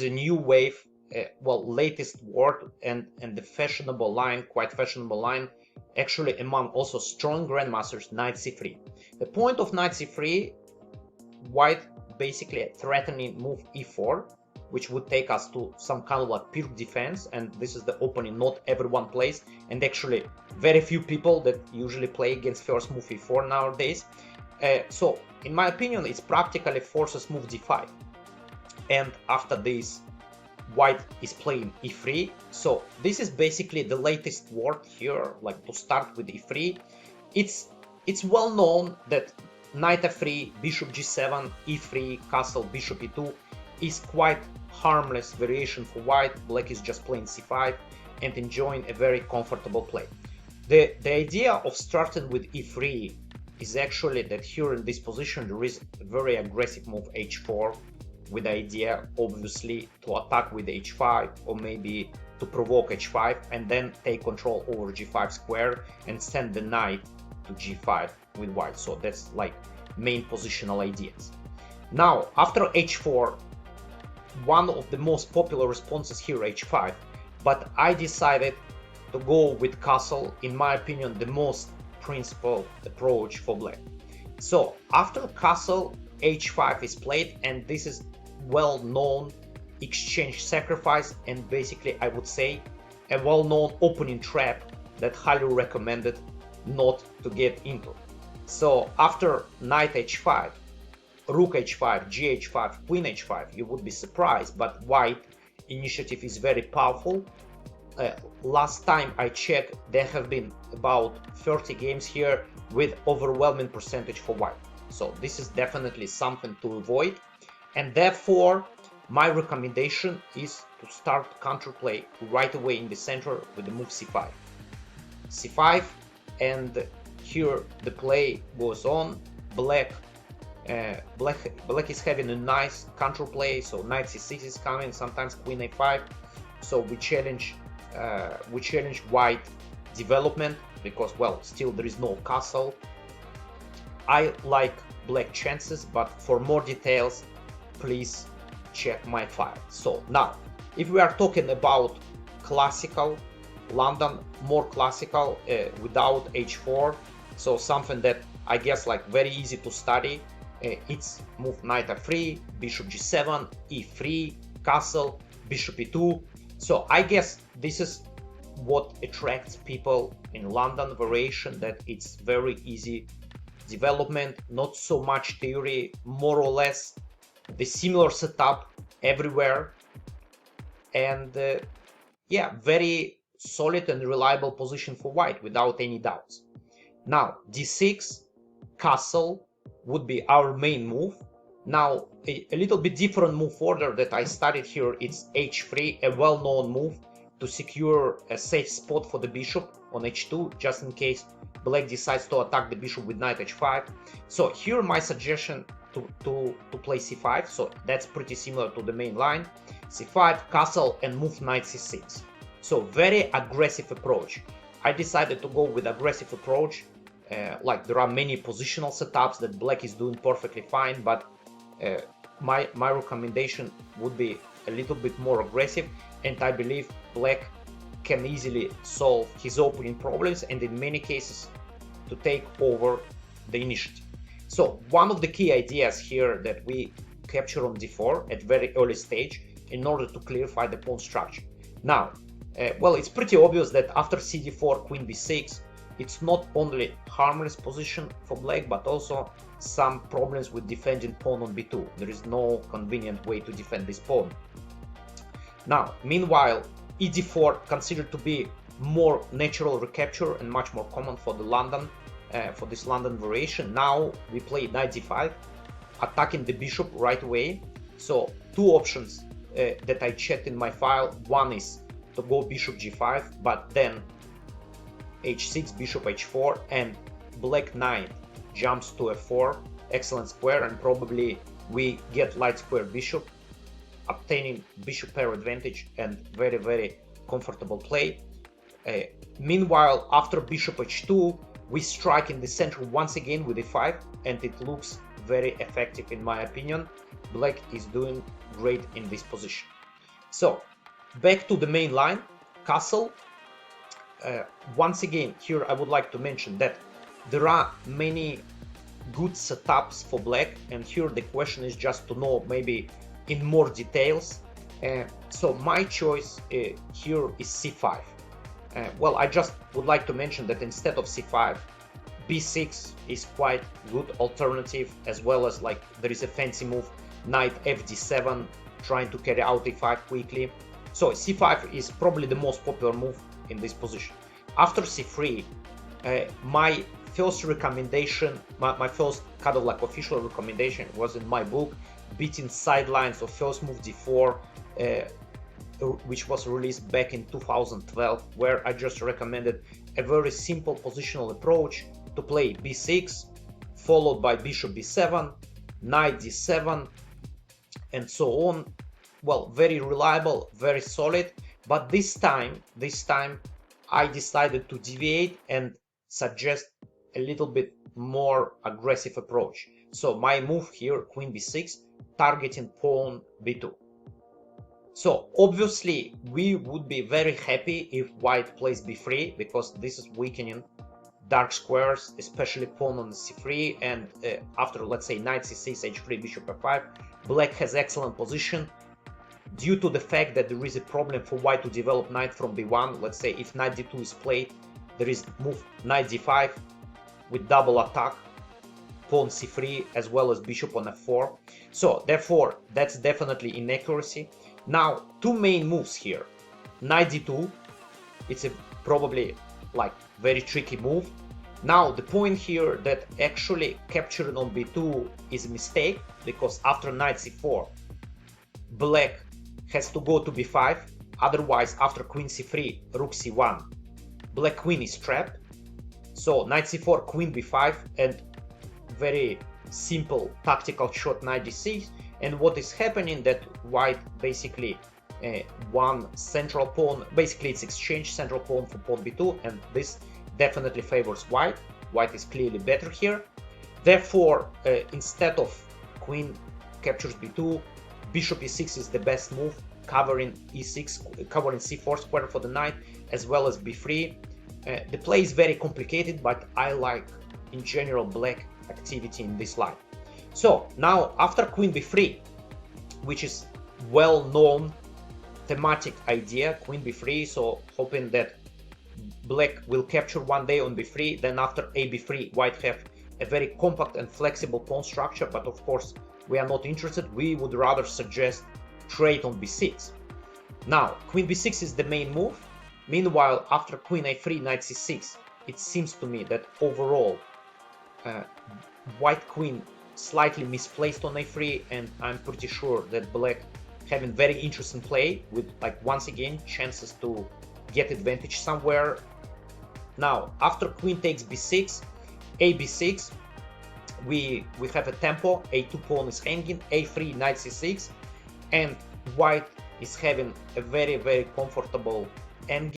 the new wave, well, latest word and the fashionable line, quite fashionable line, actually among also strong grandmasters, knight c3. The point of knight c3, white basically threatening move e4, which would take us to some kind of like pure defense, and this is the opening not everyone plays, and actually very few people that usually play against first move e4 nowadays. So in my opinion, it's practically forces move d5, and after this white is playing e3. So this is basically the latest word here, like to start with e3. It's well known that knight f3, bishop g7, e3, castle, bishop e2 is quite harmless variation for white. Black is just playing c5 and enjoying a very comfortable play. The idea of starting with e3 is actually that here in this position there is a very aggressive move h4, with the idea obviously to attack with h5 or maybe to provoke h5 and then take control over g5 square and send the knight to g5 with white. So that's like main positional ideas. Now after h4, one of the most popular responses here h5, but I decided to go with castle, in my opinion the most principled approach for black. So after castle, h5 is played, and this is well-known exchange sacrifice, and basically I would say a well-known opening trap that highly recommended not to get into. So after knight h5, rook h5, gh5, queen h5, you would be surprised, but white initiative is very powerful. Last time I checked, there have been about 30 games here with overwhelming percentage for white. So this is definitely something to avoid, and therefore my recommendation is to start counterplay right away in the center with the move c5. c5, and here the play goes on. Black is having a nice counterplay, so knight c6 is coming, sometimes queen a5. So we challenge white development because, well, still there is no castle. I like black chances, but for more details please check my file. So now if we are talking about classical London, more classical, without h4, so something that I guess like very easy to study, it's move knight f3, bishop g7, e3, castle, bishop e2. So I guess this is what attracts people in London variation, that it's very easy development, not so much theory, more or less the similar setup everywhere, and yeah, very solid and reliable position for white without any doubts. Now d6, castle would be our main move. Now a little bit different move order that I studied here, it's h3, a well-known move to secure a safe spot for the bishop on h2, just in case black decides to attack the bishop with knight h5. So here my suggestion to play c5, so that's pretty similar to the main line. c5, castle, and move knight c6. So very aggressive approach. I decided to go with aggressive approach. Like there are many positional setups that black is doing perfectly fine, but my recommendation would be a little bit more aggressive, and I believe black can easily solve his opening problems and in many cases to take over the initiative. So one of the key ideas here that we capture on d4 at very early stage in order to clarify the pawn structure. Now, well, it's pretty obvious that after cd4, queen b6, it's not only harmless position for black, but also some problems with defending pawn on b2. There is no convenient way to defend this pawn. Now, meanwhile, ed4 considered to be more natural recapture and much more common for the London, for this London variation. Now we play knight d5, attacking the bishop right away. So two options that I checked in my file. One is to go bishop g5, but then h6, bishop h4, and black knight jumps to f4, excellent square, and probably we get light square bishop, obtaining bishop pair advantage and very, very comfortable play. Meanwhile, after bishop h2, we strike in the center once again with e5, and it looks very effective in my opinion. Black is doing great in this position. So back to the main line, castle. Once again, here I would like to mention that there are many good setups for black, and here the question is just to know maybe in more details. So my choice here is c5. Well, I just would like to mention that instead of c5, b6 is quite good alternative, as well as like there is a fancy move knight fd7 trying to carry out a5 quickly. So c5 is probably the most popular move in this position. After c3, my first recommendation, my first kind of like official recommendation was in my book, Beating Sidelines of First Move d4, which was released back in 2012, where I just recommended a very simple positional approach to play b6, followed by bishop b7, knight d7, and so on. Well, very reliable, very solid, but this time I decided to deviate and suggest a little bit more aggressive approach. So my move here, queen b6, targeting pawn b2. So obviously we would be very happy if white plays b3, because this is weakening dark squares, especially pawn on c3, and after, let's say, knight c6, h3, bishop f5, black has excellent position due to the fact that there is a problem for white to develop knight from b1. Let's say if knight d2 is played, there is move knight d5 with double attack, pawn c3, as well as bishop on f4. So therefore that's definitely inaccuracy. Now two main moves here, knight d2, it's a probably like very tricky move. Now the point here that actually capturing on b2 is a mistake, because after knight c4 black has to go to b5, otherwise after queen c3, rook c1, black queen is trapped. So knight c4, queen b5, and very simple tactical shot knight d6. And what is happening that white basically one central pawn, basically it's exchange central pawn for pawn b2, and this definitely favors white. White is clearly better here. Therefore, instead of queen captures b2, bishop e6 is the best move, covering e6, covering c4 square for the knight, as well as b3. The play is very complicated, but I like in general black activity in this line. So now after queen b3, which is well-known thematic idea, queen b3, so hoping that black will capture one day on b3, then after a b3 white have a very compact and flexible pawn structure, but of course we are not interested. We would rather suggest trade on b6. Now queen b6 is the main move. Meanwhile, after queen a3, knight c6, it seems to me that overall white queen slightly misplaced on a3, and I'm pretty sure that black having very interesting play with, like, once again chances to get advantage somewhere. Now after queen takes b6, a b6, we have a tempo, a2 pawn is hanging, a3, knight c6, and white is having a very comfortable endgame.